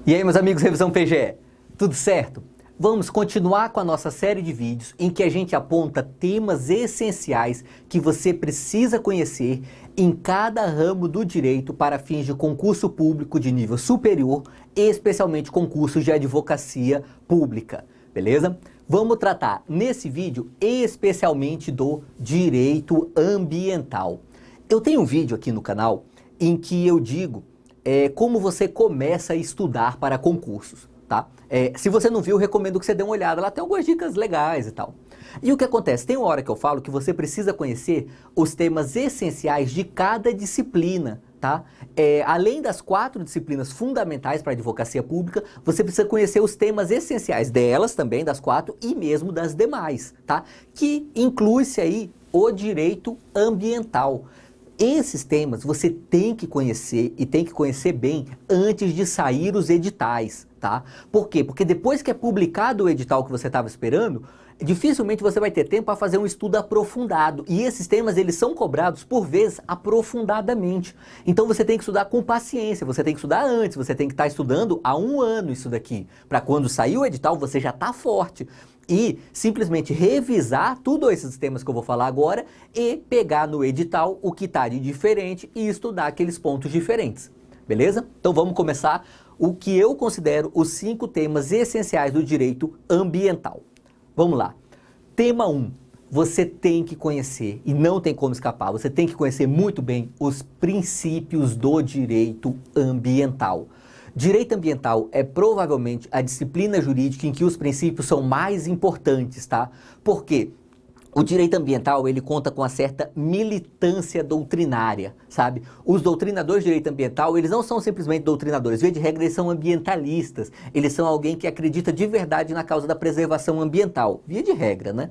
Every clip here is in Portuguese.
E aí, meus amigos, Revisão PGE, tudo certo? Vamos continuar com a nossa série de vídeos em que a gente aponta temas essenciais que você precisa conhecer em cada ramo do direito para fins de concurso público de nível superior, especialmente concursos de advocacia pública, beleza? Vamos tratar nesse vídeo especialmente do direito ambiental. Eu tenho um vídeo aqui no canal em que eu digo como você começa a estudar para concursos, tá? Se você não viu, eu recomendo que você dê uma olhada, lá tem algumas dicas legais e tal. E o que acontece? Tem uma hora que eu falo que você precisa conhecer os temas essenciais de cada disciplina, tá? Além das 4 disciplinas fundamentais para a advocacia pública, você precisa conhecer os temas essenciais delas também, das 4, e mesmo das demais, tá? Que inclui-se aí o direito ambiental. Esses temas você tem que conhecer e tem que conhecer bem antes de sair os editais, tá? Por quê? Porque depois que é publicado o edital que você estava esperando, dificilmente você vai ter tempo para fazer um estudo aprofundado. E esses temas, eles são cobrados, por vezes, aprofundadamente. Então você tem que estudar com paciência, você tem que estudar antes, você tem que estar estudando há 1 ano isso daqui, para quando sair o edital você já está forte. E simplesmente revisar tudo esses temas que eu vou falar agora e pegar no edital o que está de diferente e estudar aqueles pontos diferentes, beleza? Então vamos começar o que eu considero os 5 temas essenciais do direito ambiental. Vamos lá. Tema 1. Você tem que conhecer, e não tem como escapar, você tem que conhecer muito bem os princípios do direito ambiental. Direito ambiental é provavelmente a disciplina jurídica em que os princípios são mais importantes, tá? Por quê? O direito ambiental, ele conta com uma certa militância doutrinária, sabe? Os doutrinadores de direito ambiental, eles não são simplesmente doutrinadores, via de regra, eles são ambientalistas. Eles são alguém que acredita de verdade na causa da preservação ambiental, via de regra, né?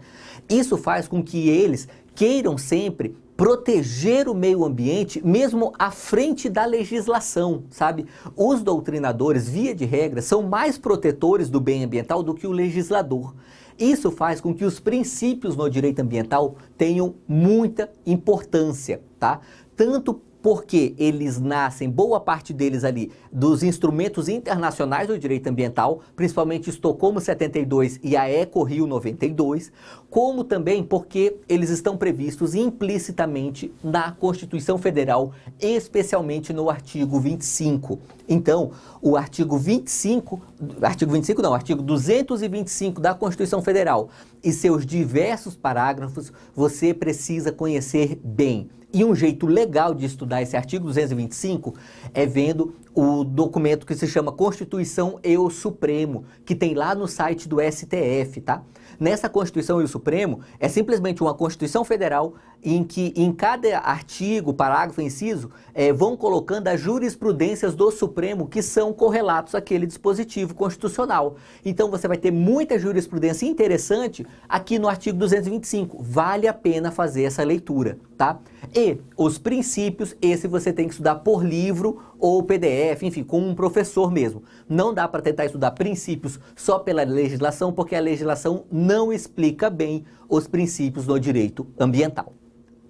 Isso faz com que eles queiram sempre proteger o meio ambiente, mesmo à frente da legislação, sabe? Os doutrinadores, via de regra, são mais protetores do bem ambiental do que o legislador. Isso faz com que os princípios no direito ambiental tenham muita importância, tá? Tanto porque eles nascem, boa parte deles ali, dos instrumentos internacionais do direito ambiental, principalmente Estocolmo 72 e a Eco-Rio 92, como também porque eles estão previstos implicitamente na Constituição Federal, especialmente no artigo 25. Então, o artigo 225 da Constituição Federal e seus diversos parágrafos, você precisa conhecer bem. E um jeito legal de estudar esse artigo 225 é vendo o documento que se chama Constituição e o Supremo, que tem lá no site do STF, tá? Nessa Constituição e o Supremo é simplesmente uma Constituição Federal em que em cada artigo, parágrafo, inciso, vão colocando as jurisprudências do Supremo que são correlatos àquele dispositivo constitucional. Então você vai ter muita jurisprudência interessante aqui no artigo 225. Vale a pena fazer essa leitura, tá? E os princípios, esse você tem que estudar por livro ou PDF, enfim, com um professor mesmo. Não dá para tentar estudar princípios só pela legislação, porque a legislação não explica bem os princípios do direito ambiental.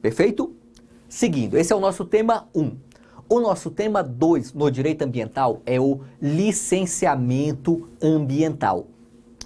Perfeito? Seguindo, esse é o nosso tema 1. O nosso tema 2 no direito ambiental é o licenciamento ambiental.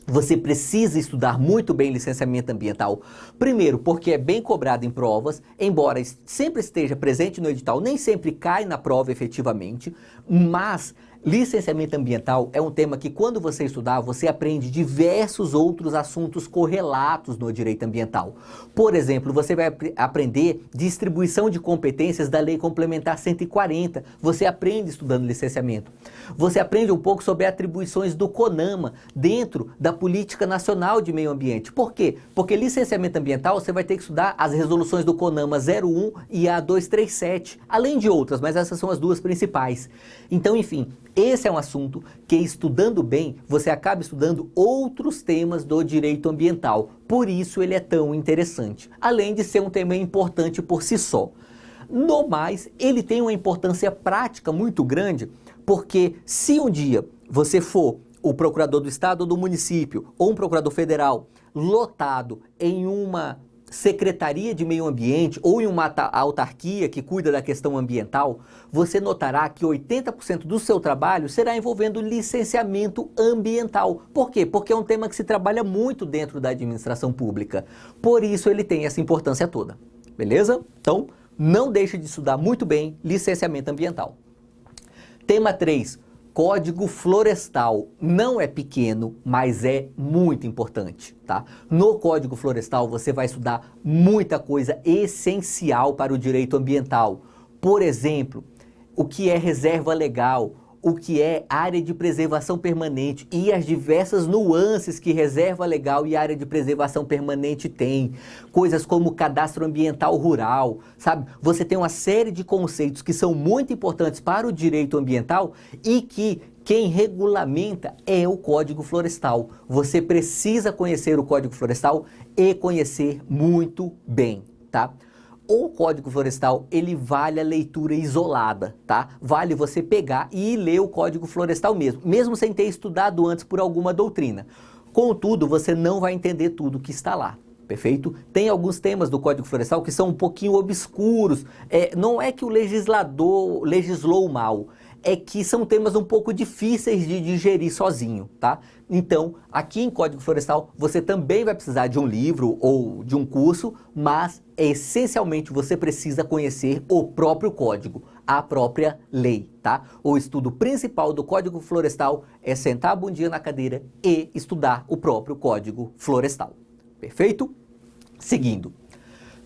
Você precisa estudar muito bem licenciamento ambiental. Primeiro, porque é bem cobrado em provas, embora sempre esteja presente no edital, nem sempre cai na prova efetivamente, mas licenciamento ambiental é um tema que quando você estudar, você aprende diversos outros assuntos correlatos no direito ambiental. Por exemplo, você vai aprender distribuição de competências da Lei Complementar 140. Você aprende estudando licenciamento. Você aprende um pouco sobre atribuições do CONAMA dentro da Política Nacional de Meio Ambiente. Por quê? Porque licenciamento ambiental você vai ter que estudar as resoluções do CONAMA 01 e a 237, além de outras, mas essas são as 2 principais. Então, enfim, esse é um assunto que, estudando bem, você acaba estudando outros temas do direito ambiental. Por isso ele é tão interessante, além de ser um tema importante por si só. No mais, ele tem uma importância prática muito grande, porque se um dia você for o procurador do estado ou do município, ou um procurador federal, lotado em uma secretaria de meio ambiente ou em uma autarquia que cuida da questão ambiental, você notará que 80% do seu trabalho será envolvendo licenciamento ambiental. Por quê? Porque é um tema que se trabalha muito dentro da administração pública. Por isso ele tem essa importância toda. Beleza? Então, não deixe de estudar muito bem licenciamento ambiental. Tema 3. Código Florestal. Não é pequeno, mas é muito importante, tá? No Código Florestal você vai estudar muita coisa essencial para o direito ambiental. Por exemplo, o que é reserva legal, o que é área de preservação permanente e as diversas nuances que reserva legal e área de preservação permanente tem. Coisas como cadastro ambiental rural, sabe? Você tem uma série de conceitos que são muito importantes para o direito ambiental e que quem regulamenta é o Código Florestal. Você precisa conhecer o Código Florestal e conhecer muito bem, tá? O Código Florestal, ele vale a leitura isolada, tá? Vale você pegar e ler o Código Florestal mesmo sem ter estudado antes por alguma doutrina. Contudo, você não vai entender tudo que está lá, perfeito? Tem alguns temas do Código Florestal que são um pouquinho obscuros. Não é que o legislador legislou mal, é que são temas um pouco difíceis de digerir sozinho, tá? Então, aqui em Código Florestal, você também vai precisar de um livro ou de um curso, mas essencialmente você precisa conhecer o próprio código, a própria lei, tá? O estudo principal do Código Florestal é sentar a bundinha na cadeira e estudar o próprio Código Florestal. Perfeito? Seguindo.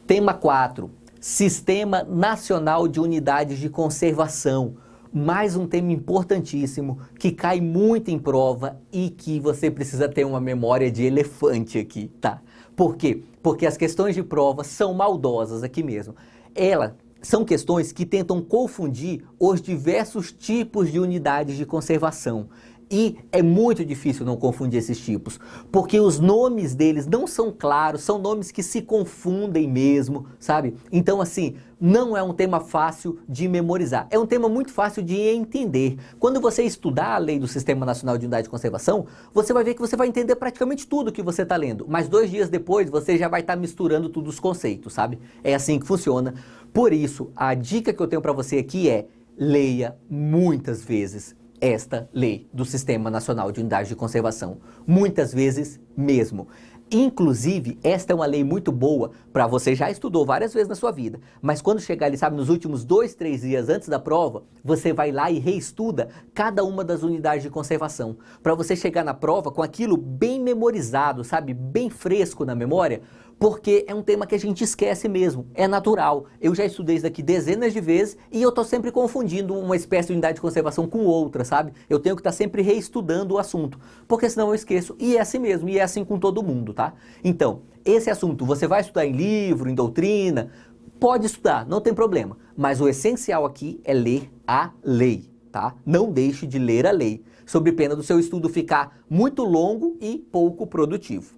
Tema 4. Sistema Nacional de Unidades de Conservação. Mais um tema importantíssimo que cai muito em prova e que você precisa ter uma memória de elefante aqui, tá? Por quê? Porque as questões de prova são maldosas aqui mesmo. Elas são questões que tentam confundir os diversos tipos de unidades de conservação. E é muito difícil não confundir esses tipos, porque os nomes deles não são claros, são nomes que se confundem mesmo, sabe? Então, assim, não é um tema fácil de memorizar, é um tema muito fácil de entender. Quando você estudar a lei do Sistema Nacional de Unidade de Conservação, você vai ver que você vai entender praticamente tudo que você está lendo, mas 2 dias depois você já vai estar misturando todos os conceitos, sabe? É assim que funciona. Por isso, a dica que eu tenho para você aqui é: leia muitas vezes esta lei do Sistema Nacional de Unidade de Conservação, muitas vezes mesmo. Inclusive, esta é uma lei muito boa para você já estudou várias vezes na sua vida, mas quando chegar ali, sabe, nos últimos 2, 3 dias antes da prova, você vai lá e reestuda cada uma das unidades de conservação, para você chegar na prova com aquilo bem memorizado, sabe, bem fresco na memória, porque é um tema que a gente esquece mesmo, é natural. Eu já estudei isso daqui dezenas de vezes e eu tô sempre confundindo uma espécie de unidade de conservação com outra, sabe? Eu tenho que estar sempre reestudando o assunto, porque senão eu esqueço, e é assim mesmo, e é assim com todo mundo, tá? Então, esse assunto você vai estudar em livro, em doutrina, pode estudar, não tem problema, mas o essencial aqui é ler a lei, tá? Não deixe de ler a lei, sob pena do seu estudo ficar muito longo e pouco produtivo.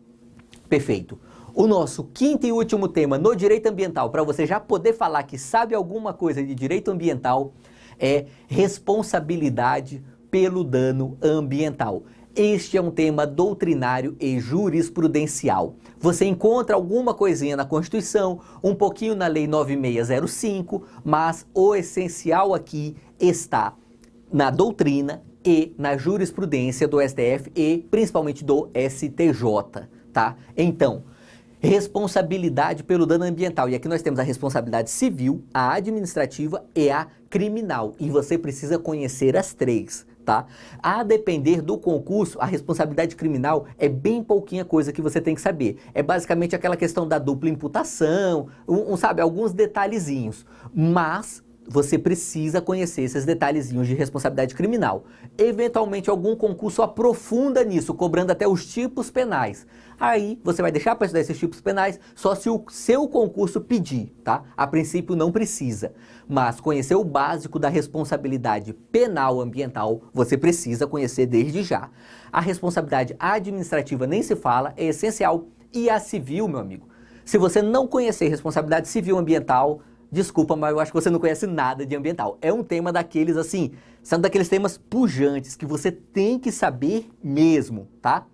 Perfeito. O nosso quinto e último tema no direito ambiental, para você já poder falar que sabe alguma coisa de direito ambiental, é responsabilidade pelo dano ambiental. Este é um tema doutrinário e jurisprudencial. Você encontra alguma coisinha na Constituição, um pouquinho na Lei 9605, mas o essencial aqui está na doutrina e na jurisprudência do STF e principalmente do STJ, tá? Então, responsabilidade pelo dano ambiental. E aqui nós temos a responsabilidade civil, a administrativa e a criminal. E você precisa conhecer as 3, tá? A depender do concurso, a responsabilidade criminal é bem pouquinha coisa que você tem que saber. É basicamente aquela questão da dupla imputação, sabe, alguns detalhezinhos. Mas você precisa conhecer esses detalhezinhos de responsabilidade criminal. Eventualmente algum concurso aprofunda nisso, cobrando até os tipos penais. Aí você vai deixar para estudar esses tipos penais só se o seu concurso pedir, tá? A princípio não precisa, mas conhecer o básico da responsabilidade penal ambiental você precisa conhecer desde já. A responsabilidade administrativa nem se fala, é essencial. E a civil, meu amigo, se você não conhecer responsabilidade civil ambiental, desculpa, mas eu acho que você não conhece nada de ambiental. É um tema daqueles, assim, são daqueles temas pujantes que você tem que saber mesmo, tá?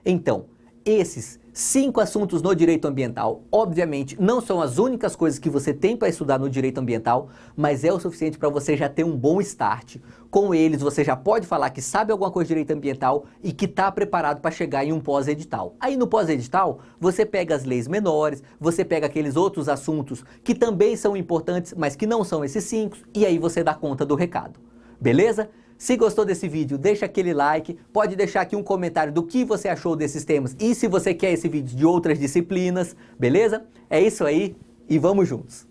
Então, esses 5 assuntos no direito ambiental, obviamente, não são as únicas coisas que você tem para estudar no direito ambiental, mas é o suficiente para você já ter um bom start. Com eles, você já pode falar que sabe alguma coisa de direito ambiental e que está preparado para chegar em um pós-edital. Aí no pós-edital, você pega as leis menores, você pega aqueles outros assuntos que também são importantes, mas que não são esses 5, e aí você dá conta do recado. Beleza? Se gostou desse vídeo, deixa aquele like, pode deixar aqui um comentário do que você achou desses temas e se você quer esse vídeo de outras disciplinas, beleza? É isso aí e vamos juntos!